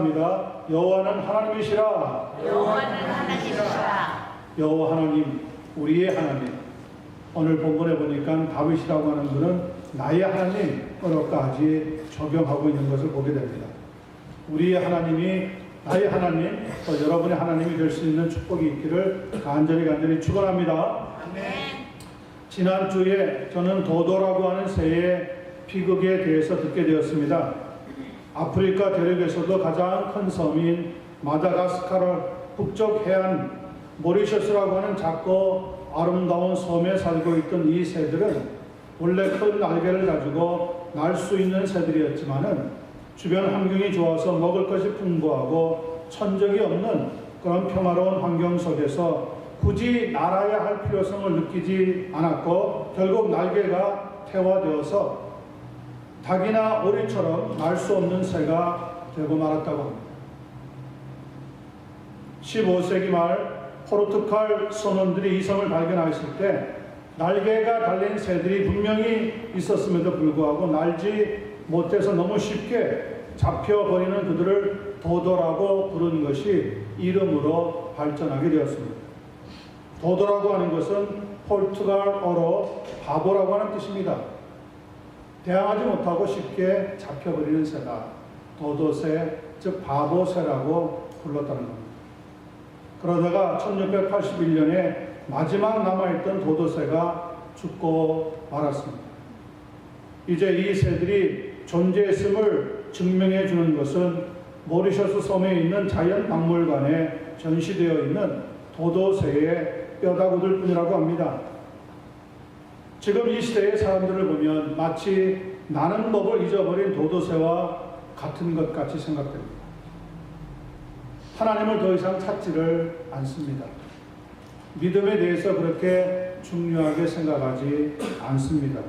입니다. 여호와는 하나님이시라. 여호와는 하나님이시라. 여호와 하나님, 우리의 하나님. 오늘 본문에 보니까 다윗이라고 하는 분은 나의 하나님으로까지 적용하고 있는 것을 보게 됩니다. 우리의 하나님이 나의 하나님, 또 여러분의 하나님이 될 수 있는 축복이 있기를 간절히 축원합니다. 아멘. 지난주에 저는 도도라고 하는 새의 비극에 대해서 듣게 되었습니다. 아프리카 대륙에서도 가장 큰 섬인 마다가스카르 북쪽 해안 모리셔스라고 하는 작고 아름다운 섬에 살고 있던 이 새들은 원래 큰 날개를 가지고 날 수 있는 새들이었지만은 주변 환경이 좋아서 먹을 것이 풍부하고 천적이 없는 그런 평화로운 환경 속에서 굳이 날아야 할 필요성을 느끼지 않았고 결국 날개가 태화되어서 닭이나 오리처럼 날 수 없는 새가 되고 말았다고 합니다. 15세기 말 포르투갈 선원들이 이 섬을 발견했을 때 날개가 달린 새들이 분명히 있었음에도 불구하고 날지 못해서 너무 쉽게 잡혀버리는 그들을 도도라고 부르는 것이 이름으로 발전하게 되었습니다. 도도라고 하는 것은 포르투갈어로 바보라고 하는 뜻입니다. 대항하지 못하고 쉽게 잡혀버리는 새다. 도도새, 즉 바보새라고 불렀다는 겁니다. 그러다가 1681년에 마지막 남아있던 도도새가 죽고 말았습니다. 이제 이 새들이 존재했음을 증명해 주는 것은 모리셔스 섬에 있는 자연박물관에 전시되어 있는 도도새의 뼈다구들 뿐이라고 합니다. 지금 이 시대의 사람들을 보면 마치 나는 법을 잊어버린 도도새와 같은 것 같이 생각됩니다. 하나님을 더 이상 찾지를 않습니다. 믿음에 대해서 그렇게 중요하게 생각하지 않습니다.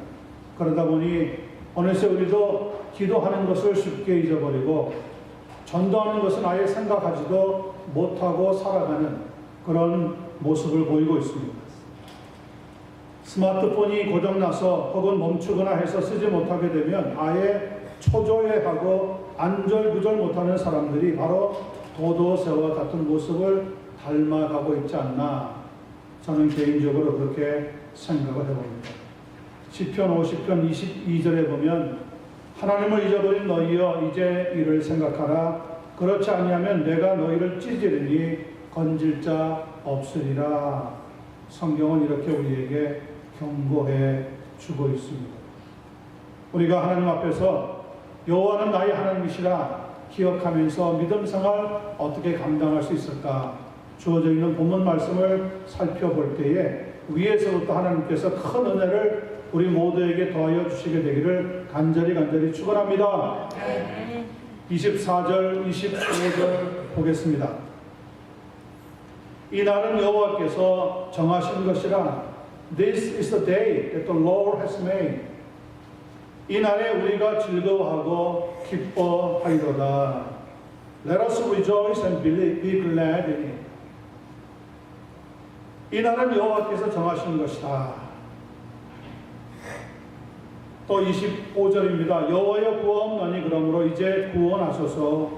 그러다 보니 어느새 우리도 기도하는 것을 쉽게 잊어버리고 전도하는 것은 아예 생각하지도 못하고 살아가는 그런 모습을 보이고 있습니다. 스마트폰이 고장나서 혹은 멈추거나 해서 쓰지 못하게 되면 아예 초조해하고 안절부절 못하는 사람들이 바로 도도새와 같은 모습을 닮아가고 있지 않나 저는 개인적으로 그렇게 생각을 해봅니다. 시편 50편 22절에 보면 하나님을 잊어버린 너희여 이제 이를 생각하라. 그렇지 아니하면 내가 너희를 찢으리니 건질 자 없으리라. 성경은 이렇게 우리에게 경고해 주고 있습니다. 우리가 하나님 앞에서 여호와는 나의 하나님이시라 기억하면서 믿음 생활 어떻게 감당할 수 있을까? 주어져 있는 본문 말씀을 살펴볼 때에 위에서부터 하나님께서 큰 은혜를 우리 모두에게 더하여 주시게 되기를 간절히 축원합니다. 24절, 25절 보겠습니다. 이 날은 여호와께서 정하신 것이라. This is the day that the Lord has made. 이 날에 우리가 즐거워하고 기뻐하리로다. Let us rejoice and be glad in it. 이 날은 여호와께서 정하신 것이다. 또 25절입니다. 여호와여 구하옵나니 그러므로 이제 구원하소서.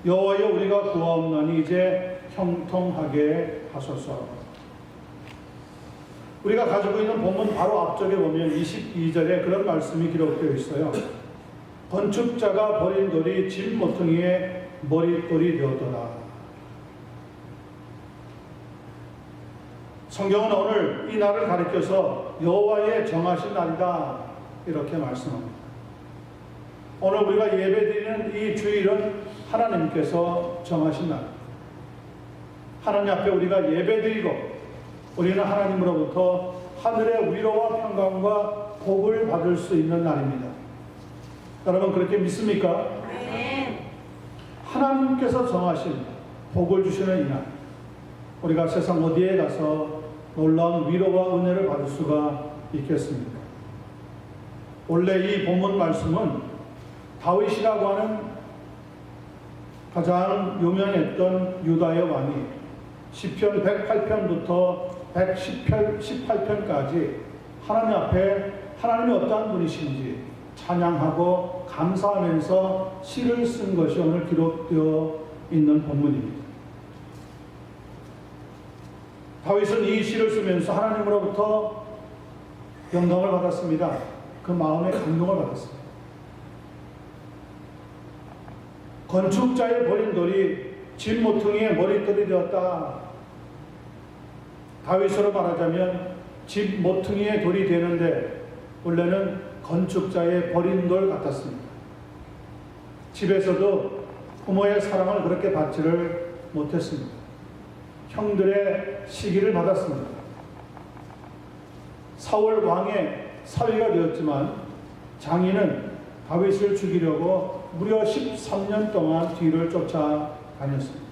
여호와여 우리가 구하옵나니 이제 형통하게 하소서. 우리가 가지고 있는 본문 바로 앞쪽에 보면 22절에 그런 말씀이 기록되어 있어요. 건축자가 버린 돌이 집 모퉁이의 머릿돌이 되었더라. 성경은 오늘 이 날을 가리켜서 여호와의 정하신 날이다 이렇게 말씀합니다. 오늘 우리가 예배드리는 이 주일은 하나님께서 정하신 날. 하나님 앞에 우리가 예배드리고 우리는 하나님으로부터 하늘의 위로와 평강과 복을 받을 수 있는 날입니다. 여러분 그렇게 믿습니까? 네. 하나님께서 정하신 복을 주시는 이 날, 우리가 세상 어디에 가서 놀라운 위로와 은혜를 받을 수가 있겠습니까? 원래 이 본문 말씀은 다윗이라고 하는 가장 유명했던 유다의 왕이 시편 108편부터 118편까지 하나님 앞에 하나님이 어떠한 분이신지 찬양하고 감사하면서 시를 쓴 것이 오늘 기록되어 있는 본문입니다. 다윗은 이 시를 쓰면서 하나님으로부터 영감을 받았습니다. 그 마음에 감동을 받았습니다. 건축자의 버린 돌이 집 모퉁이의 머릿돌이 되었다. 다윗으로 말하자면 집 모퉁이의 돌이 되는데 원래는 건축자의 버린 돌 같았습니다. 집에서도 부모의 사랑을 그렇게 받지를 못했습니다. 형들의 시기를 받았습니다. 사울 왕의 사위가 되었지만 장인은 다윗을 죽이려고 무려 13년 동안 뒤를 쫓아다녔습니다.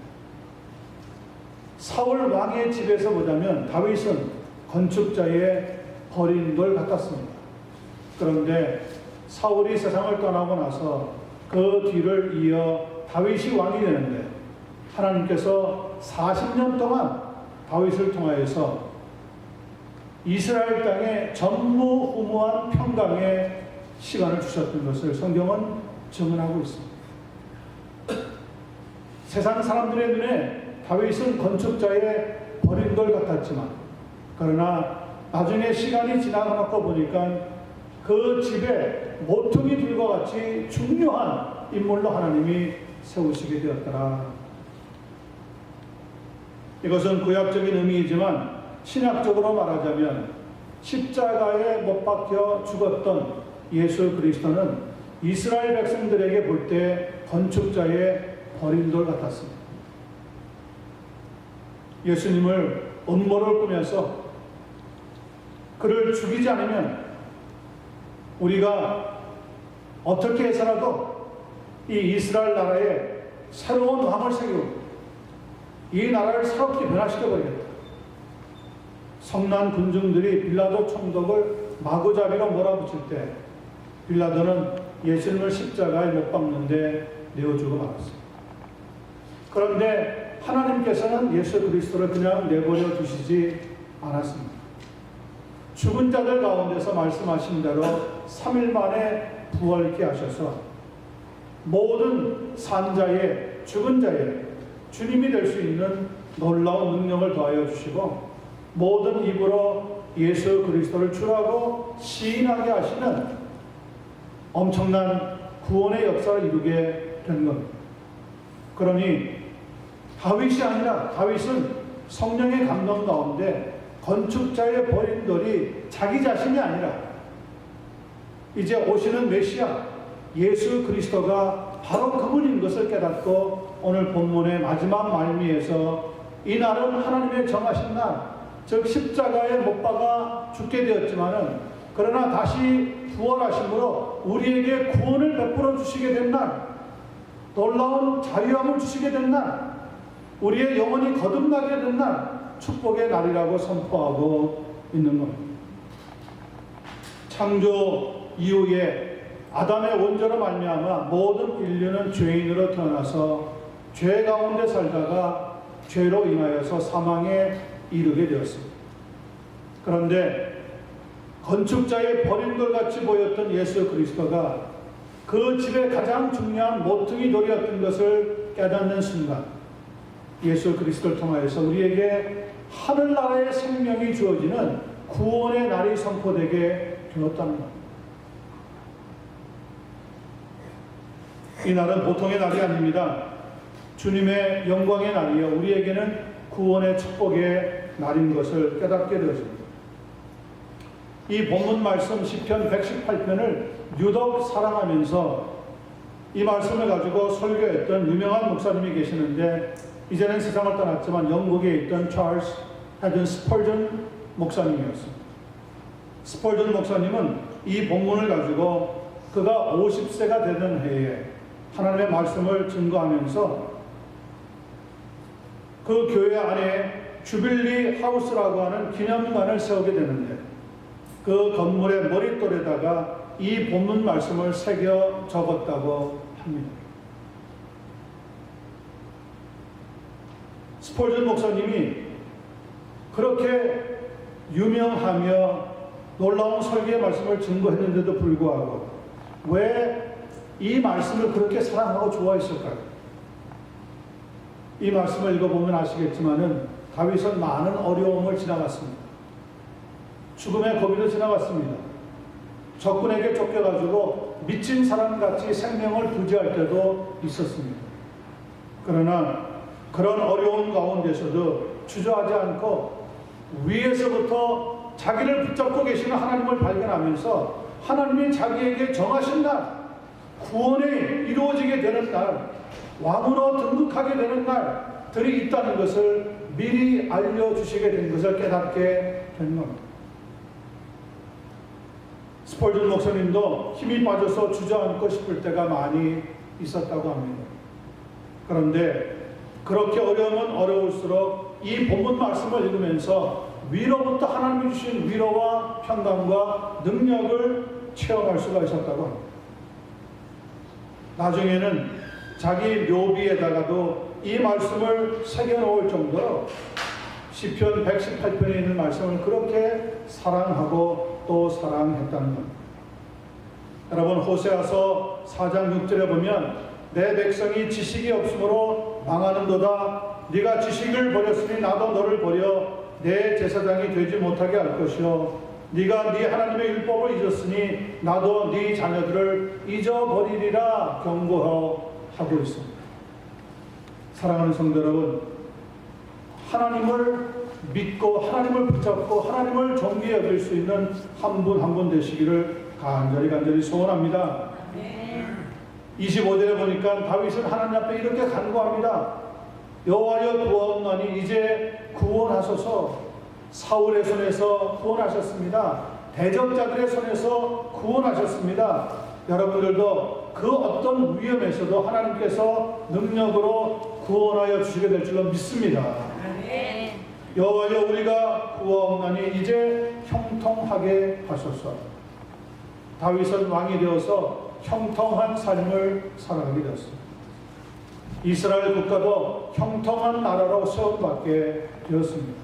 사울 왕의 집에서 보자면 다윗은 건축자의 버린 돌 같았습니다. 그런데 사울이 세상을 떠나고 나서 그 뒤를 이어 다윗이 왕이 되는데 하나님께서 40년 동안 다윗을 통하여서 이스라엘 땅에 전무후무한 평강의 시간을 주셨던 것을 성경은 증언하고 있습니다. 세상 사람들의 눈에 다윗은 건축자의 버린 돌 같았지만 그러나 나중에 시간이 지나고 보니까 그 집에 모퉁이 돌과 같이 중요한 인물로 하나님이 세우시게 되었더라. 이것은 구약적인 의미이지만 신약적으로 말하자면 십자가에 못 박혀 죽었던 예수 그리스도는 이스라엘 백성들에게 볼 때 건축자의 버린 돌 같았습니다. 예수님을 음모를 꾸며서 그를 죽이지 않으면 우리가 어떻게 해서라도 이 이스라엘 나라에 새로운 왕을 세우고 이 나라를 새롭게 변화시켜버리겠다. 성난 군중들이 빌라도 총독을 마구잡이로 몰아붙일 때 빌라도는 예수님을 십자가에 못 박는데 내어주고 말았습니다. 그런데 하나님께서는 예수 그리스도를 그냥 내버려 두시지 않았습니다. 죽은 자들 가운데서 말씀하신 대로 3일 만에 부활케 하셔서 모든 산자의 죽은 자의 주님이 될 수 있는 놀라운 능력을 더하여 주시고 모든 입으로 예수 그리스도를 주라고 시인하게 하시는 엄청난 구원의 역사를 이루게 된 겁니다. 그러니 다윗이 아니라 다윗은 성령의 감동 가운데 건축자의 버린 돌이 자기 자신이 아니라 이제 오시는 메시아 예수 그리스도가 바로 그분인 것을 깨닫고 오늘 본문의 마지막 말미에서 이 날은 하나님의 정하신 날, 즉 십자가에 못 박아 죽게 되었지만은 그러나 다시 부활하심으로 우리에게 구원을 베풀어 주시게 된 날, 놀라운 자유함을 주시게 된 날, 우리의 영혼이 거듭나게 된 날, 축복의 날이라고 선포하고 있는 겁니다. 창조 이후에 아담의 원죄로 말미암아 모든 인류는 죄인으로 태어나서 죄 가운데 살다가 죄로 인하여서 사망에 이르게 되었습니다. 그런데 건축자의 버린 돌같이 보였던 예수 그리스도가 그 집의 가장 중요한 모퉁이 돌이었던 것을 깨닫는 순간 예수 그리스도를 통하여서 우리에게 하늘나라의 생명이 주어지는 구원의 날이 선포되게 되었다는 것. 이 날은 보통의 날이 아닙니다. 주님의 영광의 날이요 우리에게는 구원의 축복의 날인 것을 깨닫게 되었습니다. 이 본문 말씀 시편 118편을 유독 사랑하면서 이 말씀을 가지고 설교했던 유명한 목사님이 계시는데 이제는 세상을 떠났지만 영국에 있던 찰스 헤든 스펄전 목사님이었습니다. 스펄전 목사님은 이 본문을 가지고 그가 50세가 되던 해에 하나님의 말씀을 증거하면서 그 교회 안에 주빌리 하우스라고 하는 기념관을 세우게 되는데 그 건물의 머릿돌에다가 이 본문 말씀을 새겨 적었다고 합니다. 스폴전 목사님이 그렇게 유명하며 놀라운 설교의 말씀을 증거했는데도 불구하고 왜 이 말씀을 그렇게 사랑하고 좋아했을까요? 이 말씀을 읽어보면 아시겠지만은 다윗은 많은 어려움을 지나갔습니다. 죽음의 고비도 지나갔습니다. 적군에게 쫓겨가지고 미친 사람같이 생명을 부지할 때도 있었습니다. 그러나 그런 어려운 가운데서도 주저하지 않고 위에서부터 자기를 붙잡고 계시는 하나님을 발견하면서 하나님이 자기에게 정하신 날, 구원이 이루어지게 되는 날, 왕으로 등극하게 되는 날들이 있다는 것을 미리 알려주시게 된 것을 깨닫게 된 겁니다. 스펄전 목사님도 힘이 빠져서 주저앉고 싶을 때가 많이 있었다고 합니다. 그런데 그렇게 어려우면 어려울수록 이 본문 말씀을 읽으면서 위로부터 하나님이 주신 위로와 평강과 능력을 체험할 수가 있었다고 합니다. 나중에는 자기 묘비에다가도 이 말씀을 새겨놓을 정도로 시편 118편에 있는 말씀을 그렇게 사랑하고 또 사랑했다는 겁니다. 여러분, 호세아서 4장 6절에 보면 내 백성이 지식이 없으므로 망하는도다. 네가 지식을 버렸으니 나도 너를 버려 내 제사장이 되지 못하게 할 것이요 네가 네 하나님의 율법을 잊었으니 나도 네 자녀들을 잊어버리리라 경고하고 있습니다. 사랑하는 성도 여러분, 하나님을 믿고 하나님을 붙잡고 하나님을 존귀히 여길 수 있는 한 분 한 분 되시기를 간절히 소원합니다. 25절에 보니까 다윗은 하나님 앞에 이렇게 간구합니다. 여호와여 구원하니 이제 구원하소서. 사울의 손에서 구원하셨습니다. 대적자들의 손에서 구원하셨습니다. 여러분들도 그 어떤 위험에서도 하나님께서 능력으로 구원하여 주시게 될 줄로 믿습니다. 여호와여 우리가 구원하니 이제 형통하게 하소서. 다윗은 왕이 되어서 형통한 삶을 살아가게 되었습니다. 이스라엘 국가도 형통한 나라로 세움받게 되었습니다.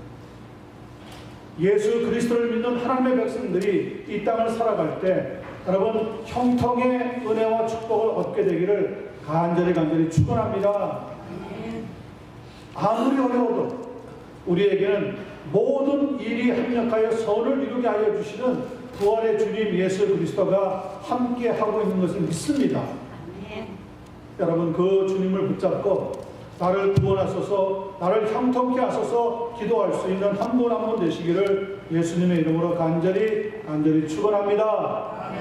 예수 그리스도를 믿는 하나님의 백성들이 이 땅을 살아갈 때 여러분 형통의 은혜와 축복을 얻게 되기를 간절히 축원합니다. 아무리 어려워도 우리에게는 모든 일이 합력하여 선을 이루게 하여 주시는 부활의 주님 예수 그리스도가 함께 하고 있는 것을 믿습니다. 여러분 그 주님을 붙잡고 나를 구원하소서, 나를 형통케 하소서 기도할 수 있는 한 분 한 분 되시기를 예수님의 이름으로 간절히 축원합니다.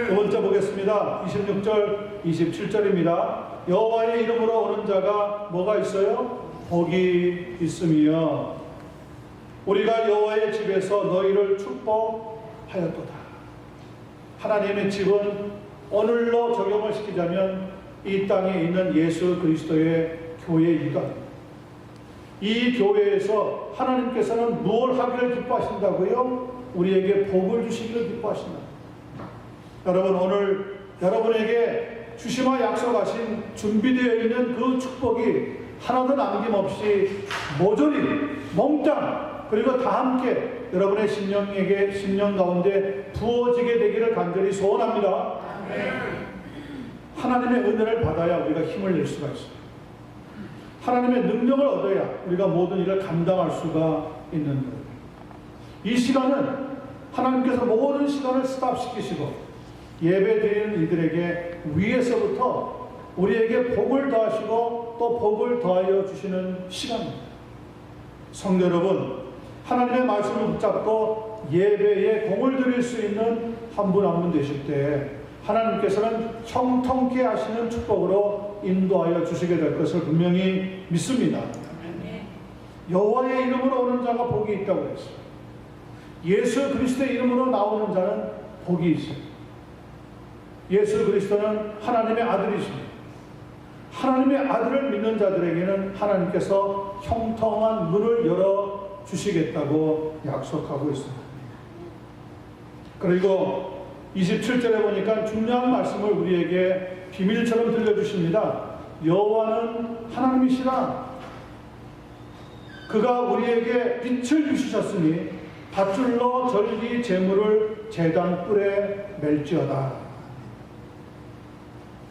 두 번째 보겠습니다. 26절 27절입니다. 여호와의 이름으로 오는 자가 뭐가 있어요? 복이 있으며 우리가 여호와의 집에서 너희를 축복하였도다. 하나님의 집은 오늘로 적용을 시키자면 이 땅에 있는 예수 그리스도의 교회이다. 이 교회에서 하나님께서는 무엇을 하기를 기뻐하신다고요? 우리에게 복을 주시기를 기뻐하신다. 여러분 오늘 여러분에게 주시마 약속하신 준비되어 있는 그 축복이 하나도 남김없이 모조리 몽땅 그리고 다 함께 여러분의 심령 가운데 부어지게 되기를 간절히 소원합니다. 하나님의 은혜를 받아야 우리가 힘을 낼 수가 있어요. 하나님의 능력을 얻어야 우리가 모든 일을 감당할 수가 있는 거예요. 이 시간은 하나님께서 모든 시간을 스탑시키시고 예배 드리는 이들에게 위에서부터 우리에게 복을 더하시고 또 복을 더하여 주시는 시간입니다. 성도 여러분, 하나님의 말씀을 붙잡고 예배에 공을 들일 수 있는 한 분 한 분 되실 때 하나님께서는 형통케 하시는 축복으로 인도하여 주시게 될 것을 분명히 믿습니다. 여호와의 이름으로 오는 자가 복이 있다고 했어요. 예수 그리스도의 이름으로 나오는 자는 복이 있어요. 예수 그리스도는 하나님의 아들이십니다. 하나님의 아들을 믿는 자들에게는 하나님께서 형통한 문을 열어 주시겠다고 약속하고 있습니다. 그리고 27절에 보니까 중요한 말씀을 우리에게 비밀처럼 들려주십니다. 여호와는 하나님이시라. 그가 우리에게 빛을 주시셨으니 밧줄로 절기 제물을 제단 뿔에 멜지어다.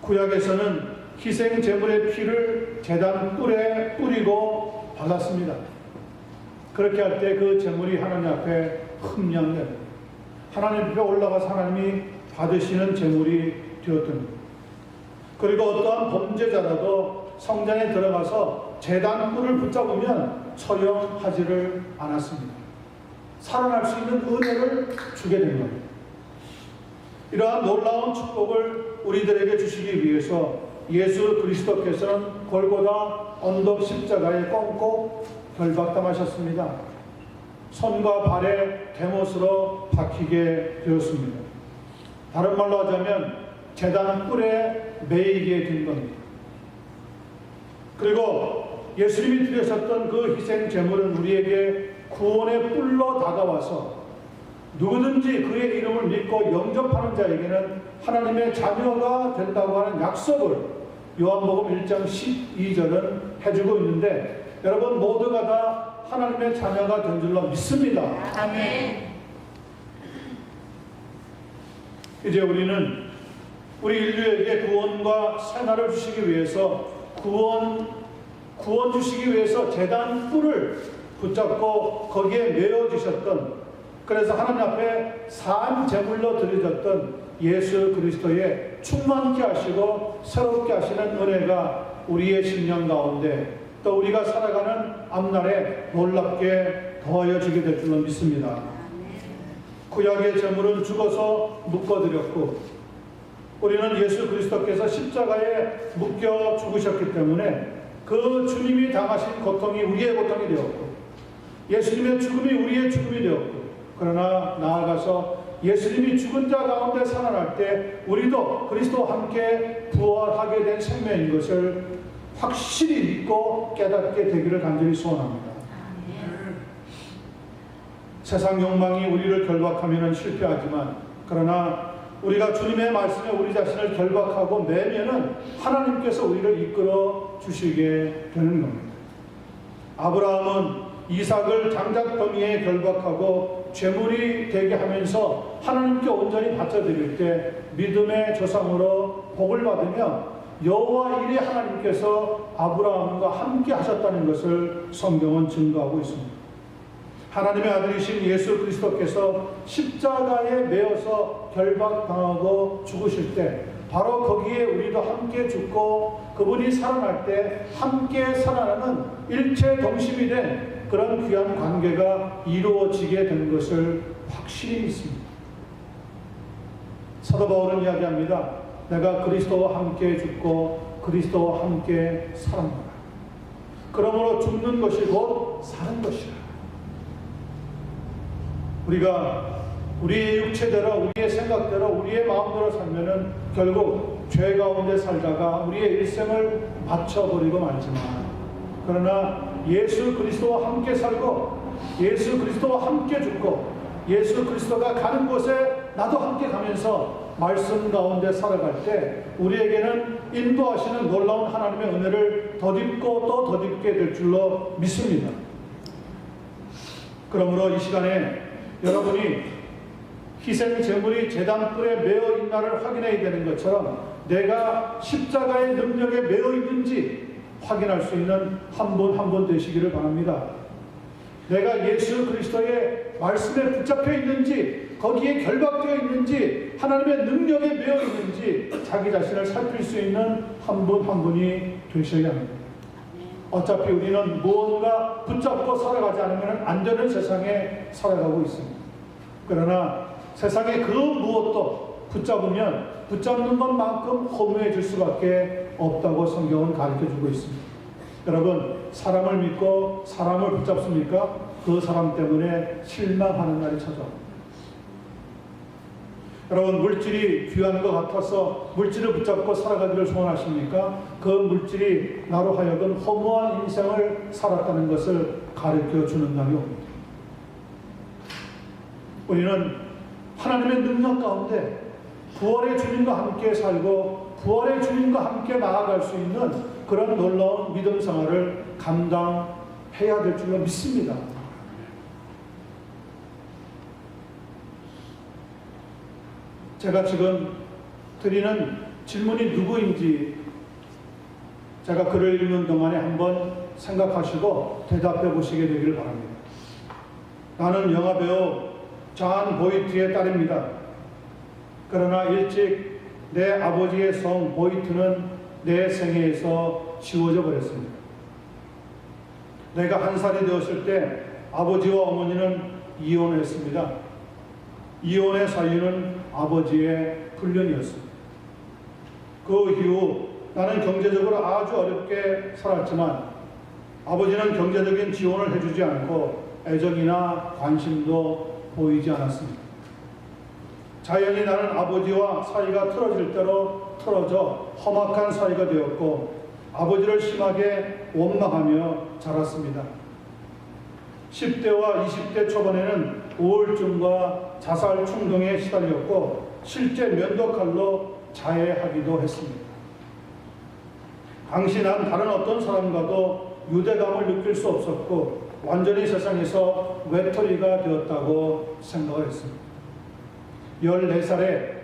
구약에서는 희생 제물의 피를 제단 뿔에 뿌리고 발랐습니다. 그렇게 할 때 그 제물이 하나님 앞에 흠량됩니다. 하나님 앞에 올라가서 하나님이 받으시는 제물이 되었던, 그리고 어떠한 범죄자라도 성전에 들어가서 제단 뿔을 붙잡으면 처형하지를 않았습니다. 살아날 수 있는 은혜를 주게 된 겁니다. 이러한 놀라운 축복을 우리들에게 주시기 위해서 예수 그리스도께서는 골고다 언덕 십자가에 꽁꽁 결박당하셨습니다. 손과 발에 대못으로 박히게 되었습니다. 다른 말로 하자면 제단 뿔에 매이게 된 겁니다. 그리고 예수님이 드리셨던 그 희생 제물은 우리에게 구원의 뿔로 다가와서 누구든지 그의 이름을 믿고 영접하는 자에게는 하나님의 자녀가 된다고 하는 약속을 요한복음 1장 12절은 해주고 있는데, 여러분 모두가 다 하나님의 자녀가 된 줄로 믿습니다. 아멘. 이제 우리는 우리 인류에게 구원과 생활을 주시기 위해서 구원 주시기 위해서 제단 뿔을 붙잡고 거기에 매어 주셨던, 그래서 하나님 앞에 산 제물로 드려졌던 예수 그리스도의 충만케 하시고 새롭게 하시는 은혜가 우리의 심령 가운데 또 우리가 살아가는 앞날에 놀랍게 더하여지게 될 줄로 믿습니다. 구약의 제물은 죽어서 묶어드렸고, 우리는 예수 그리스도께서 십자가에 묶여 죽으셨기 때문에 그 주님이 당하신 고통이 우리의 고통이 되었고, 예수님의 죽음이 우리의 죽음이 되었고, 그러나 나아가서 예수님이 죽은 자 가운데 살아날 때 우리도 그리스도와 함께 부활하게 된 생명인 것을 확실히 믿고 깨닫게 되기를 간절히 소원합니다. 세상 욕망이 우리를 결박하면 실패하지만, 그러나 우리가 주님의 말씀에 우리 자신을 결박하고 매면은 하나님께서 우리를 이끌어 주시게 되는 겁니다. 아브라함은 이삭을 장작더미에 결박하고 제물이 되게 하면서 하나님께 온전히 바쳐드릴 때 믿음의 조상으로 복을 받으며 여호와 일의 하나님께서 아브라함과 함께 하셨다는 것을 성경은 증거하고 있습니다. 하나님의 아들이신 예수 그리스도께서 십자가에 매어서 결박당하고 죽으실 때 바로 거기에 우리도 함께 죽고 그분이 살아날 때 함께 살아나는 일체 동심이 된 그런 귀한 관계가 이루어지게 된 것을 확실히 믿습니다. 사도 바울은 이야기합니다. 내가 그리스도와 함께 죽고 그리스도와 함께 살아나라. 그러므로 죽는 것이 곧 사는 것이라. 우리가 우리의 육체대로, 우리의 생각대로, 우리의 마음대로 살면은 결국 죄 가운데 살다가 우리의 일생을 바쳐버리고 말지만, 그러나 예수 그리스도와 함께 살고 예수 그리스도와 함께 죽고 예수 그리스도가 가는 곳에 나도 함께 가면서 말씀 가운데 살아갈 때 우리에게는 인도하시는 놀라운 하나님의 은혜를 덧입고 또 덧입게 될 줄로 믿습니다. 그러므로 이 시간에 여러분이 희생 제물이 제단 뿔에 매어 있나를 확인해야 되는 것처럼 내가 십자가의 능력에 매어 있는지 확인할 수 있는 한 분 한 분 되시기를 바랍니다. 내가 예수 그리스도의 말씀에 붙잡혀 있는지, 거기에 결박되어 있는지, 하나님의 능력에 매어 있는지 자기 자신을 살필 수 있는 한 분 한 분이 되셔야 합니다. 어차피 우리는 무언가 붙잡고 살아가지 않으면 안 되는 세상에 살아가고 있습니다. 그러나 세상의 그 무엇도 붙잡으면 붙잡는 것만큼 허무해질 수밖에 없다고 성경은 가르쳐주고 있습니다. 여러분, 사람을 믿고 사람을 붙잡습니까? 그 사람 때문에 실망하는 날이 찾아옵니다. 여러분, 물질이 귀한 것 같아서 물질을 붙잡고 살아가기를 소원하십니까? 그 물질이 나로 하여금 허무한 인생을 살았다는 것을 가르쳐주는 날이 옵니다. 우리는 하나님의 능력 가운데 부활의 주님과 함께 살고 부활의 주님과 함께 나아갈 수 있는 그런 놀라운 믿음 생활을 감당해야 될 줄로 믿습니다. 제가 지금 드리는 질문이 누구인지 제가 글을 읽는 동안에 한번 생각하시고 대답해 보시게 되기를 바랍니다. 나는 영화배우 존 보이트의 딸입니다. 그러나 일찍 내 아버지의 성 보이트는 내 생애에서 지워져 버렸습니다. 내가 1살이 되었을 때 아버지와 어머니는 이혼했습니다. 이혼의 사유는 아버지의 불륜이었습니다. 그 이후 나는 경제적으로 아주 어렵게 살았지만 아버지는 경제적인 지원을 해주지 않고 애정이나 관심도 보이지 않았습니다. 자연히 나는 아버지와 사이가 틀어질 대로 틀어져 험악한 사이가 되었고 아버지를 심하게 원망하며 자랐습니다. 10대와 20대 초반에는 우울증과 자살 충동에 시달렸고 실제 면도칼로 자해하기도 했습니다. 당시 난 다른 어떤 사람과도 유대감을 느낄 수 없었고 완전히 세상에서 외톨이가 되었다고 생각을 했습니다. 14살에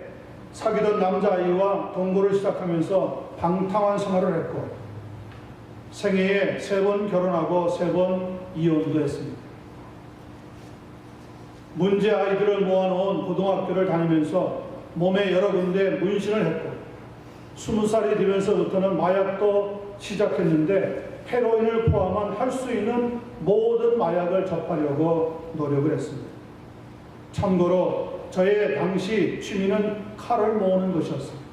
사귀던 남자아이와 동거를 시작하면서 방탕한 생활을 했고 생애에 3번 결혼하고 3번 이혼도 했습니다. 문제 아이들을 모아놓은 고등학교를 다니면서 몸에 여러 군데 문신을 했고 20살이 되면서부터는 마약도 시작했는데 헤로인을 포함한 할 수 있는 모든 마약을 접하려고 노력을 했습니다. 참고로 저의 당시 취미는 칼을 모으는 것이었습니다.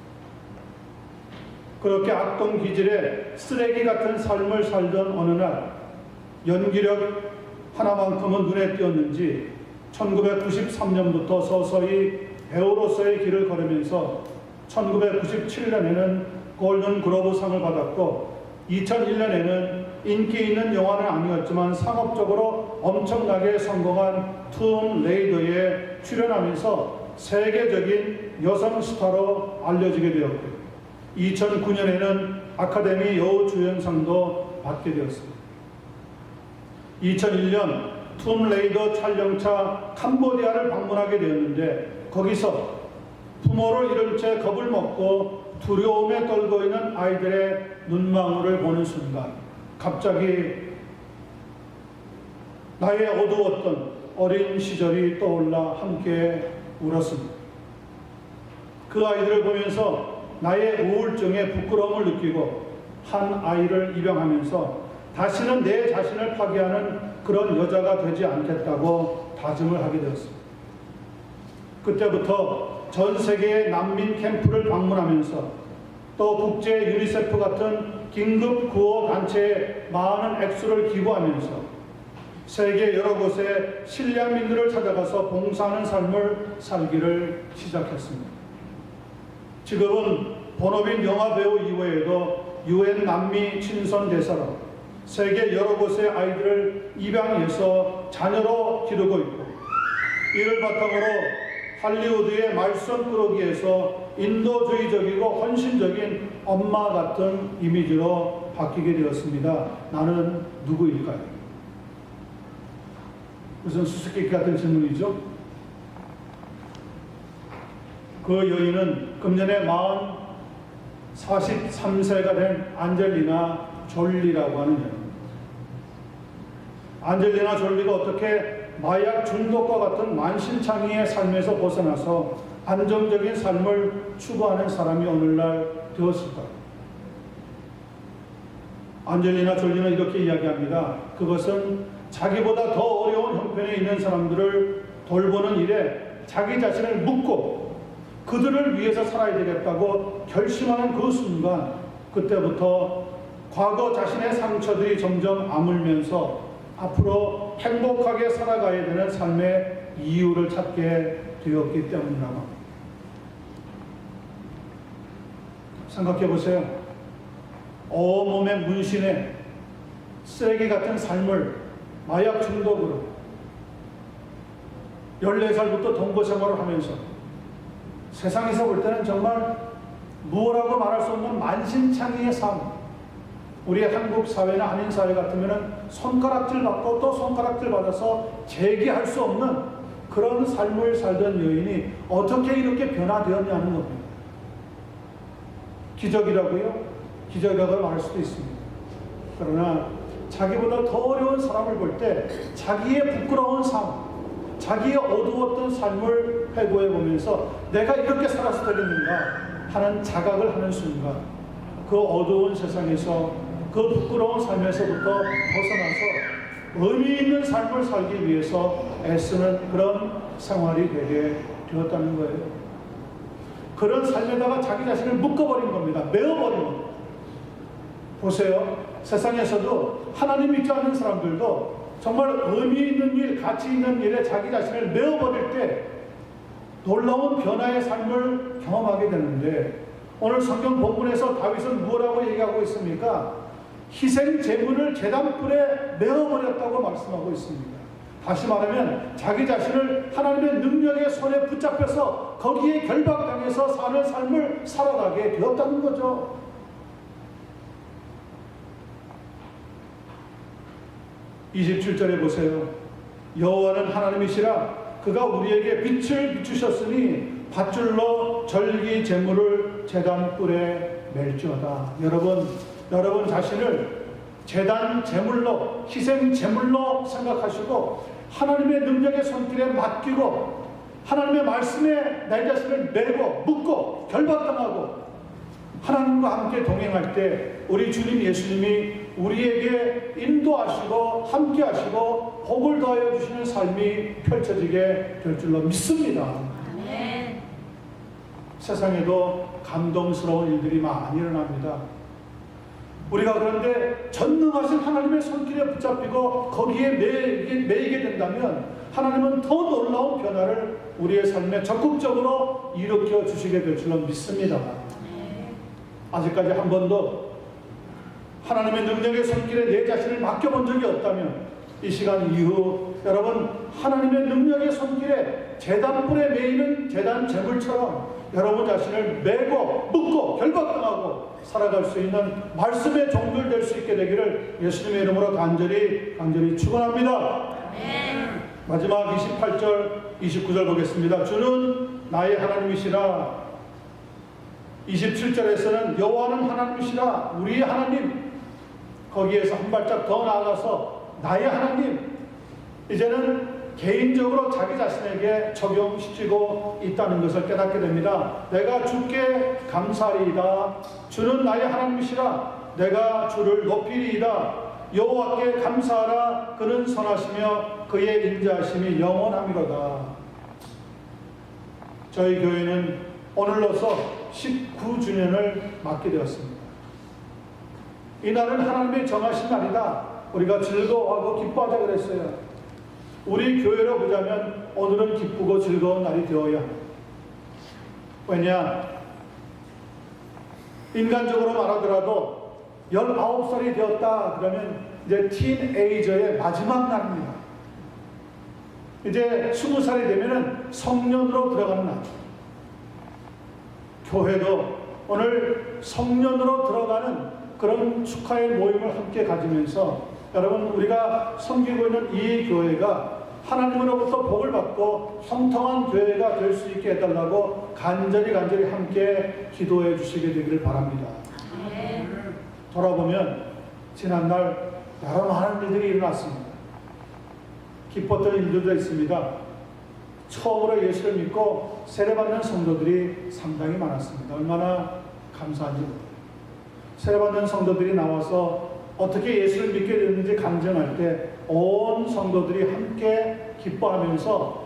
그렇게 악동 기질의 쓰레기 같은 삶을 살던 어느 날 연기력 하나만큼은 눈에 띄었는지 1993년부터 서서히 배우로서의 길을 걸으면서 1997년에는 골든 글로브상을 받았고 2001년에는 인기 있는 영화는 아니었지만 상업적으로 엄청나게 성공한 툼 레이더에 출연하면서 세계적인 여성 스타로 알려지게 되었고요. 2009년에는 아카데미 여우주연상도 받게 되었습니다. 2001년 툼 레이더 촬영차 캄보디아를 방문하게 되었는데 거기서 부모를 잃은 채 겁을 먹고 두려움에 떨고 있는 아이들의 눈망울을 보는 순간 갑자기 나의 어두웠던 어린 시절이 떠올라 함께 울었습니다. 그 아이들을 보면서 나의 우울증에 부끄러움을 느끼고 한 아이를 입양하면서 다시는 내 자신을 파괴하는 그런 여자가 되지 않겠다고 다짐을 하게 되었습니다. 그때부터 전 세계의 난민 캠프를 방문하면서 또 국제 유니세프 같은 긴급 구호 단체에 많은 액수를 기부하면서 세계 여러 곳에 실향민들을 찾아가서 봉사하는 삶을 살기를 시작했습니다. 지금은 본업인 영화배우 이외에도 UN 남미 친선 대사로 세계 여러 곳의 아이들을 입양해서 자녀로 기르고 있고 이를 바탕으로 할리우드의 말썽 꾸러기에서 인도주의적이고 헌신적인 엄마 같은 이미지로 바뀌게 되었습니다. 나는 누구일까요? 무슨 수수께끼 같은 질문이죠? 그 여인은 금년에 43세가 된 안젤리나 졸리라고 하는 여인입니다. 안젤리나 졸리가 어떻게 마약 중독과 같은 만신창이의 삶에서 벗어나서 안정적인 삶을 추구하는 사람이 오늘날 되었을까요? 안젤리나 졸리는 이렇게 이야기합니다. 그것은 자기보다 더 어려운 형편에 있는 사람들을 돌보는 일에 자기 자신을 묻고 그들을 위해서 살아야 되겠다고 결심하는 그 순간 그때부터 과거 자신의 상처들이 점점 아물면서 앞으로 행복하게 살아가야 되는 삶의 이유를 찾게 되었기 때문이라고 합니다. 생각해 보세요. 온몸의 문신에 쓰레기 같은 삶을 마약 중독으로 14살부터 동거 생활을 하면서 세상에서 볼 때는 정말 무엇라고 말할 수 없는 만신창이의 삶. 우리 한국 사회나 한인 사회 같으면 손가락질 받고 또 손가락질 받아서 재기할 수 없는 그런 삶을 살던 여인이 어떻게 이렇게 변화되었냐는 겁니다. 기적이라고요? 기적이라고 말할 수도 있습니다. 그러나 자기보다 더 어려운 사람을 볼 때 자기의 부끄러운 삶, 자기의 어두웠던 삶을 회고해 보면서 내가 이렇게 살아서 되겠는가 하는 자각을 하는 순간 그 어두운 세상에서 그 부끄러운 삶에서부터 벗어나서 의미 있는 삶을 살기 위해서 애쓰는 그런 생활이 되게 되었다는 거예요. 그런 삶에다가 자기 자신을 묶어버린 겁니다. 메어버린 겁니다. 보세요. 세상에서도 하나님 믿지 않는 사람들도 정말 의미 있는 일, 가치 있는 일에 자기 자신을 메어버릴 때 놀라운 변화의 삶을 경험하게 되는데 오늘 성경 본문에서 다윗은 뭐라고 얘기하고 있습니까? 희생 제물을 제단불에 메어버렸다고 말씀하고 있습니다. 다시 말하면 자기 자신을 하나님의 능력의 손에 붙잡혀서 거기에 결박당해서 사는 삶을 살아가게 되었다는 거죠. (27절에) 보세요. 여호와는 하나님이시라 그가 우리에게 빛을 비추셨으니 밧줄로 절기 제물을 제단 뿔에 맬지어다. 여러분 자신을 제단 제물로, 희생 제물로 생각하시고 하나님의 능력의 손길에 맡기고 하나님의 말씀에 내 자신을 메고 묶고 결박당하고 하나님과 함께 동행할 때 우리 주님 예수님이 우리에게 인도하시고 함께 하시고 복을 더하여 주시는 삶이 펼쳐지게 될 줄로 믿습니다. 아멘. 세상에도 감동스러운 일들이 많이 일어납니다. 우리가 그런데 전능하신 하나님의 손길에 붙잡히고 거기에 매이게 된다면 하나님은 더 놀라운 변화를 우리의 삶에 적극적으로 일으켜 주시게 될 줄로 믿습니다. 아직까지 한 번도 하나님의 능력의 손길에 내 자신을 맡겨본 적이 없다면 이 시간 이후 여러분 하나님의 능력의 손길에 제단불에 매이는 제단 제물처럼 여러분 자신을 매고 묶고 결박당하고 살아갈 수 있는 말씀의 종들 될 수 있게 되기를 예수님의 이름으로 간절히 축원합니다. 마지막 28절 29절 보겠습니다. 주는 나의 하나님이시라. 27절에서는 여호와는 하나님이시라 우리의 하나님. 거기에서 한 발짝 더 나아가서 나의 하나님. 이제는 개인적으로 자기 자신에게 적용시키고 있다는 것을 깨닫게 됩니다. 내가 주께 감사리이다. 주는 나의 하나님이시라. 내가 주를 높이리이다. 여호와께 감사하라. 그는 선하시며 그의 인자하심이 영원함이로다. 저희 교회는 오늘로서 19주년을 맞게 되었습니다. 이 날은 하나님의 정하신 날이다. 우리가 즐거워하고 기뻐하자 그랬어요. 우리 교회로 보자면 오늘은 기쁘고 즐거운 날이 되어야 합니다. 왜냐? 인간적으로 말하더라도 19살이 되었다 그러면 이제 티네이저의 마지막 날입니다. 이제 20살이 되면은 성년으로 들어가는 날. 교회도 오늘 성년으로 들어가는 그런 축하의 모임을 함께 가지면서 여러분 우리가 섬기고 있는 이 교회가 하나님으로부터 복을 받고 형통한 교회가 될 수 있게 해달라고 간절히 함께 기도해 주시게 되기를 바랍니다. 돌아보면 지난날 여러 많은 일들이 일어났습니다. 기뻤던 일들도 있습니다. 처음으로 예수를 믿고 세례받는 성도들이 상당히 많았습니다. 얼마나 감사한지 모릅니다. 세례받는 성도들이 나와서 어떻게 예수를 믿게 됐는지 간증할 때 온 성도들이 함께 기뻐하면서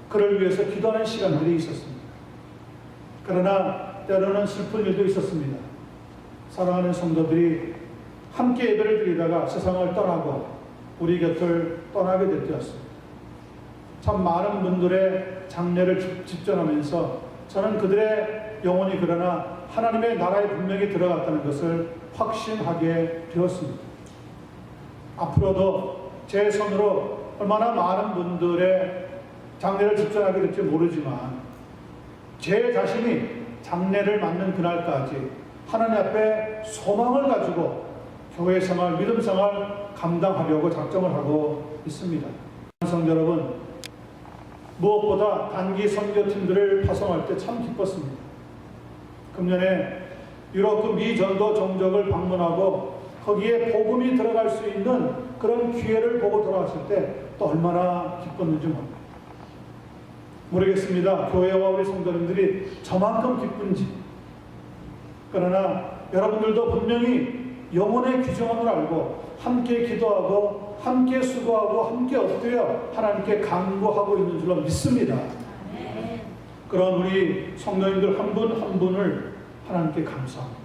그를 위해서 기도하는 시간들이 있었습니다. 그러나 때로는 슬픈 일도 있었습니다. 사랑하는 성도들이 함께 예배를 드리다가 세상을 떠나고 우리 곁을 떠나게 될 때였습니다. 참 많은 분들의 장례를 집전하면서 저는 그들의 영혼이 그러나 하나님의 나라에 분명히 들어갔다는 것을 확신하게 되었습니다. 앞으로도 제 손으로 얼마나 많은 분들의 장례를 집전하게 될지 모르지만 제 자신이 장례를 맞는 그날까지 하나님 앞에 소망을 가지고 교회 생활, 믿음 생활 감당하려고 작정을 하고 있습니다. 성도 여러분, 무엇보다 단기 선교팀들을 파송할 때 참 기뻤습니다. 금년에 유럽 그 미 전도 종족을 방문하고 거기에 복음이 들어갈 수 있는 그런 기회를 보고 돌아왔을 때 또 얼마나 기뻤는지 모르겠습니다. 교회와 우리 성도님들이 저만큼 기쁜지. 그러나 여러분들도 분명히 영혼의 귀중함을 알고 함께 기도하고 함께 수고하고 함께 엎드려 하나님께 간구하고 있는 줄로 믿습니다. 그런 우리 성도님들 한 분 한 분을 하나님께 감사합니다.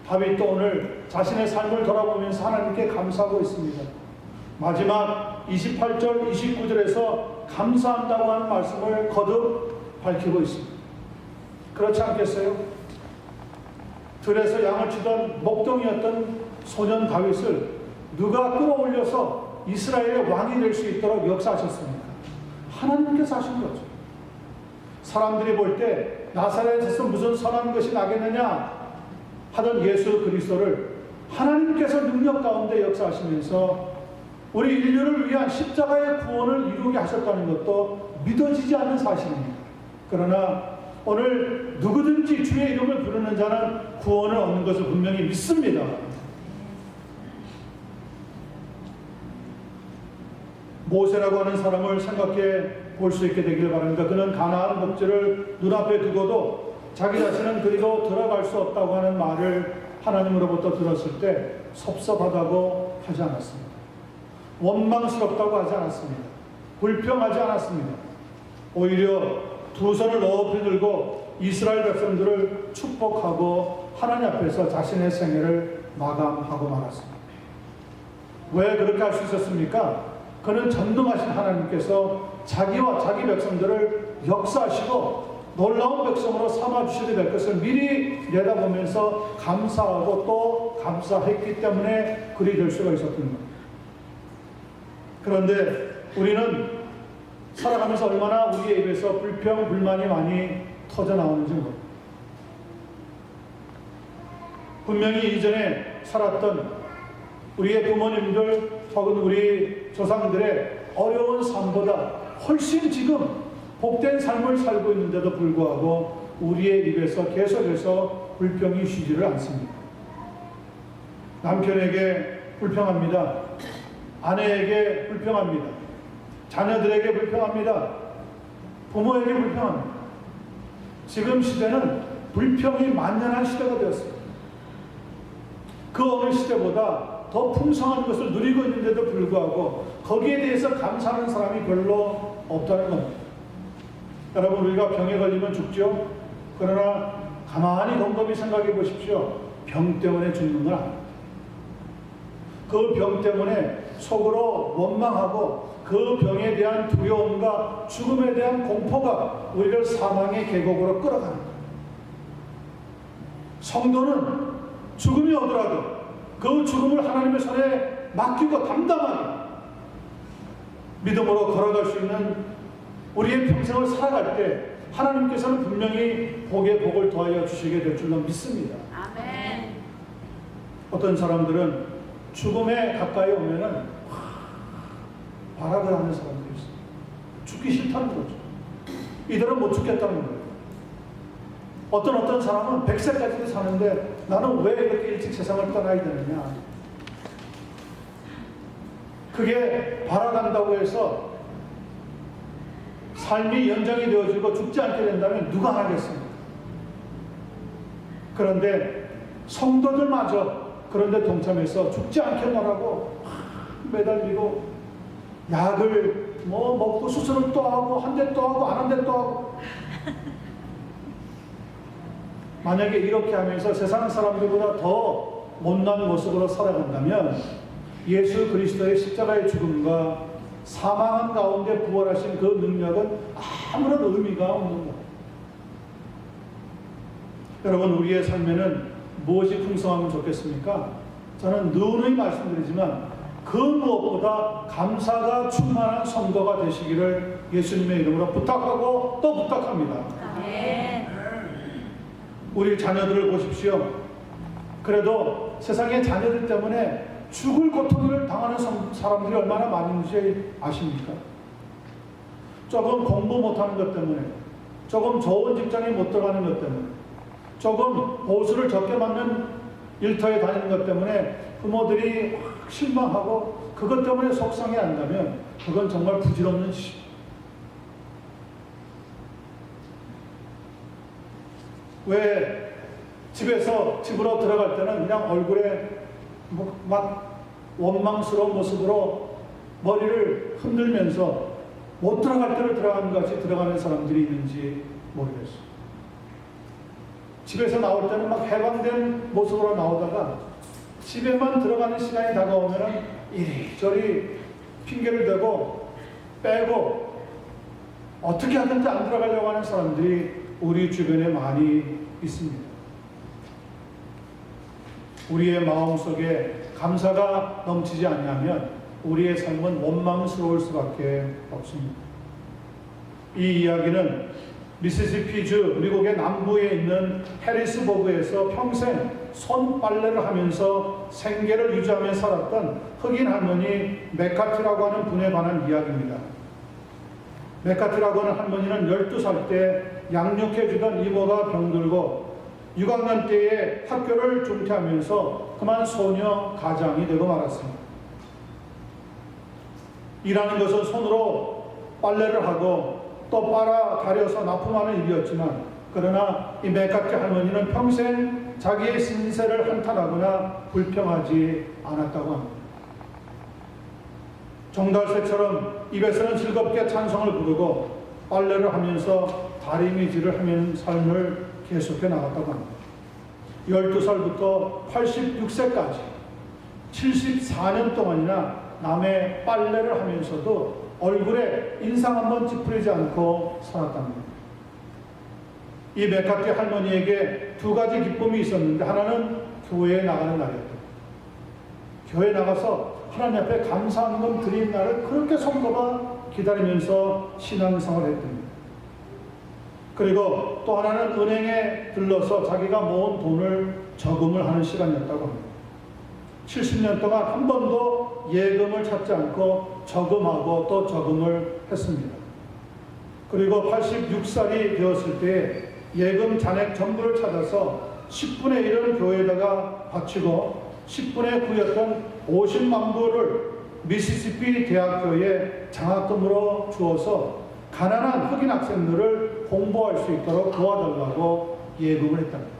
다윗도 오늘 자신의 삶을 돌아보면서 하나님께 감사하고 있습니다. 마지막 28절, 29절에서 감사한다고 하는 말씀을 거듭 밝히고 있습니다. 그렇지 않겠어요? 들에서 양을 치던 목동이었던 소년 다윗을 누가 끌어올려서 이스라엘의 왕이 될 수 있도록 역사하셨습니까? 하나님께서 하신 거죠. 사람들이 볼 때 나사렛에서 무슨 선한 것이 나겠느냐 하던 예수 그리스도를 하나님께서 능력 가운데 역사하시면서 우리 인류를 위한 십자가의 구원을 이루게 하셨다는 것도 믿어지지 않는 사실입니다. 그러나 오늘 누구든지 주의 이름을 부르는 자는 구원을 얻는 것을 분명히 믿습니다. 모세라고 하는 사람을 생각해 볼 수 있게 되기를 바랍니다. 그는 가나안 복지를 눈앞에 두고도 자기 자신은 그리로 들어갈 수 없다고 하는 말을 하나님으로부터 들었을 때 섭섭하다고 하지 않았습니다. 원망스럽다고 하지 않았습니다. 불평하지 않았습니다. 오히려 두 손을 높이 들고 이스라엘 백성들을 축복하고 하나님 앞에서 자신의 생애를 마감하고 말았습니다. 왜 그렇게 할 수 있었습니까? 그는 전능하신 하나님께서 자기와 자기 백성들을 역사하시고 놀라운 백성으로 삼아주시게 될 것을 미리 내다보면서 감사하고 또 감사했기 때문에 그리 될 수가 있었던 겁니다. 그런데 우리는 살아가면서 얼마나 우리의 입에서 불평, 불만이 많이 터져나오는지 모릅니다. 분명히 이전에 살았던 우리의 부모님들 혹은 우리 조상들의 어려운 삶보다 훨씬 지금 복된 삶을 살고 있는데도 불구하고 우리의 입에서 계속해서 불평이 쉬지를 않습니다. 남편에게 불평합니다. 아내에게 불평합니다. 자녀들에게 불평합니다. 부모에게 불평합니다. 지금 시대는 불평이 만연한 시대가 되었습니다. 그 어느 시대보다 더 풍성한 것을 누리고 있는데도 불구하고 거기에 대해서 감사하는 사람이 별로 없다는 겁니다. 여러분, 우리가 병에 걸리면 죽죠. 그러나 가만히 곰곰이 생각해 보십시오. 병 때문에 죽는 건 아닙니다. 그 병 때문에 속으로 원망하고 그 병에 대한 두려움과 죽음에 대한 공포가 우리를 사망의 계곡으로 끌어갑니다. 성도는 죽음이 오더라도 그 죽음을 하나님의 손에 맡기고 담담하게 믿음으로 걸어갈 수 있는 우리의 평생을 살아갈 때 하나님께서는 분명히 복에 복을 더하여 주시게 될 줄로 믿습니다. 아멘. 어떤 사람들은 죽음에 가까이 오면은 발악을 하는 사람들이 있어요. 죽기 싫다는 거죠. 이들은 못 죽겠다는 거예요. 어떤 사람은 100세까지도 사는데 나는 왜 이렇게 일찍 세상을 떠나야 되느냐. 그게 발악한다고 해서 삶이 연장이 되어지고 죽지 않게 된다면 누가 하겠습니까? 그런데 성도들마저 그런데 동참해서 죽지 않겠노라고 매달리고 약을 먹고 수술을 또 하고 한 대 또 하고 안 한 대 또 하고 만약에 이렇게 하면서 세상 사람들보다 더 못난 모습으로 살아간다면 예수 그리스도의 십자가의 죽음과 사망한 가운데 부활하신 그 능력은 아무런 의미가 없는 거예요. 여러분, 우리의 삶에는 무엇이 풍성하면 좋겠습니까? 저는 누누이 말씀드리지만 그 무엇보다 감사가 충만한 성도가 되시기를 예수님의 이름으로 부탁하고 또 부탁합니다. 아멘. 우리 자녀들을 보십시오. 그래도 세상의 자녀들 때문에 죽을 고통을 당하는 사람들이 얼마나 많이 있는지 아십니까? 조금 공부 못하는 것 때문에, 조금 좋은 직장에 못 들어가는 것 때문에, 조금 보수를 적게 맞는 일터에 다니는 것 때문에 부모들이 막 실망하고 그것 때문에 속상해 한다면 그건 정말 부질없는 짓입니다. 왜 집으로 들어갈 때는 그냥 얼굴에 막 원망스러운 모습으로 머리를 흔들면서 못 들어갈 때로 들어가는 것 같이 들어가는 사람들이 있는지 모르겠어요. 집에서 나올 때는 막 해방된 모습으로 나오다가 집에만 들어가는 시간이 다가오면 이리저리 핑계를 대고 빼고 어떻게 하든지 안 들어가려고 하는 사람들이 우리 주변에 많이 있습니다. 우리의 마음속에 감사가 넘치지 않냐면 우리의 삶은 원망스러울 수밖에 없습니다. 이 이야기는 미시시피주 미국의 남부에 있는 해리스버그에서 평생 손빨래를 하면서 생계를 유지하며 살았던 흑인 할머니 맥카티라고 하는 분에 관한 이야기입니다. 맥카티라고 하는 할머니는 12살 때 양육해주던 이모가 병들고 6학년 때에 학교를 중퇴하면서 그만 소녀 가장이 되고 말았습니다. 일하는 것은 손으로 빨래를 하고 또 빨아 가려서 납품하는 일이었지만 그러나 이 맥카티 할머니는 평생 자기의 신세를 한탄하거나 불평하지 않았다고 합니다. 종달새처럼 입에서는 즐겁게 찬송을 부르고 빨래를 하면서 다리미질을 하는 삶을 계속해 나갔다고 합니다. 12살부터 86세까지 74년 동안이나 남의 빨래를 하면서도 얼굴에 인상 한번 찌푸리지 않고 살았답니다. 이 맥카티 할머니에게 두 가지 기쁨이 있었는데 하나는 교회에 나가는 날이었다. 교회에 나가서 하나님 앞에 감사한금 드린 날을 그렇게 손꼽아 기다리면서 신앙생활을 했답니다. 그리고 또 하나는 은행에 들러서 자기가 모은 돈을 저금을 하는 시간이었다고 합니다. 70년 동안 한 번도 예금을 찾지 않고 저금하고 또 저금을 했습니다. 그리고 86살이 되었을 때 예금 잔액 전부를 찾아서 10분의 1은 교회에다가 바치고 10분의 9였던 50만 불을 미시시피 대학교에 장학금으로 주어서 가난한 흑인 학생들을 공부할 수 있도록 도와달라고 예금을 했답니다.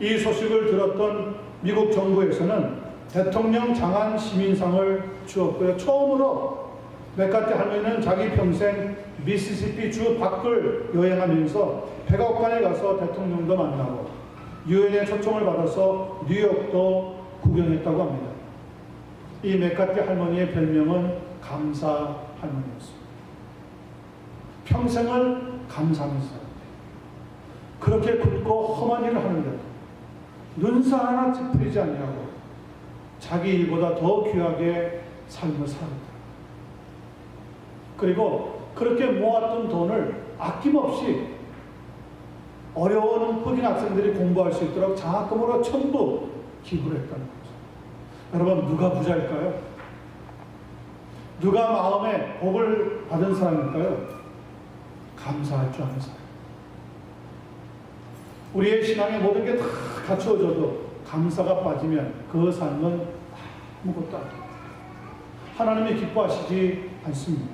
이 소식을 들었던 미국 정부에서는 대통령 장한 시민상을 주었고요. 처음으로 맥카티 할머니는 자기 평생 미시시피 주 밖을 여행하면서 백악관에 가서 대통령도 만나고 유엔의 초청을 받아서 뉴욕도 구경했다고 합니다. 이 맥카티 할머니의 별명은 감사 할머니였습니다. 평생을 감사하면서 그렇게 굵고 험한 일을 하는데도 눈살 하나 찌푸리지 않냐고 자기 일보다 더 귀하게 삶을 살았다. 그리고 그렇게 모았던 돈을 아낌없이 어려운 흑인 학생들이 공부할 수 있도록 장학금으로 전부 기부를 했다는 거죠. 여러분, 누가 부자일까요? 누가 마음에 복을 받은 사람일까요? 감사할 줄 아는 사람. 우리의 신앙에 모든 게 다 갖추어져도 감사가 빠지면 그 삶은 아무것도 아닙니다. 하나님이 기뻐하시지 않습니다.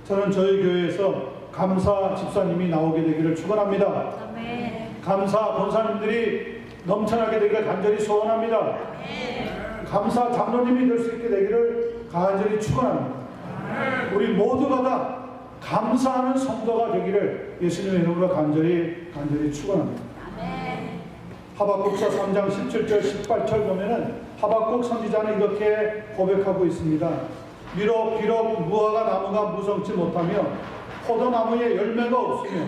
저는 저희 교회에서 감사 집사님이 나오게 되기를 축원합니다. 아멘. 감사 권사님들이 넘쳐나게 되기를 간절히 소원합니다. 아멘. 감사 장로님이 될 수 있게 되기를 간절히 축원합니다. 우리 모두가 다 감사하는 성도가 되기를 예수님의 이름으로 간절히 축원합니다. 아멘. 하박국서 3장 17절 18절 보면은 하박국 선지자는 이렇게 고백하고 있습니다. 비록 무화과 나무가 무성치 못하며 포도나무에 열매가 없으며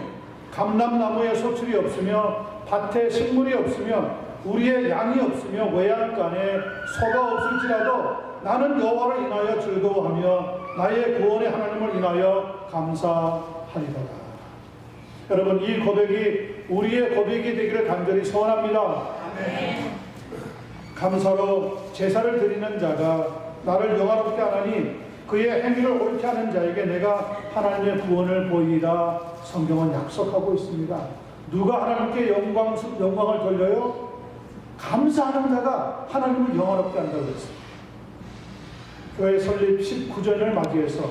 감람나무에 소출이 없으며 밭에 식물이 없으며 우리의 양이 없으며 외양간에 소가 없을지라도 나는 여호와를 인하여 즐거워하며 나의 구원의 하나님을 인하여 감사하리로다. 여러분, 이 고백이 우리의 고백이 되기를 간절히 소원합니다. 아멘. 감사로 제사를 드리는 자가 나를 영화롭게 하나니 그의 행위를 옳게 하는 자에게 내가 하나님의 구원을 보이리라 성경은 약속하고 있습니다. 누가 하나님께 영광을 돌려요? 감사하는 자가 하나님을 영화롭게 한다고 했습니다. 교회 설립 19주년을 맞이해서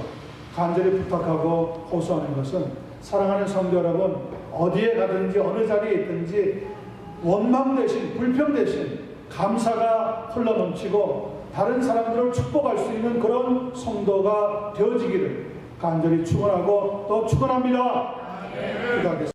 간절히 부탁하고 호소하는 것은 사랑하는 성도 여러분, 어디에 가든지 어느 자리에 있든지 원망 대신 불평 대신 감사가 흘러넘치고 다른 사람들을 축복할 수 있는 그런 성도가 되어지기를 간절히 축원하고 또 축원합니다. 기도하겠습니다.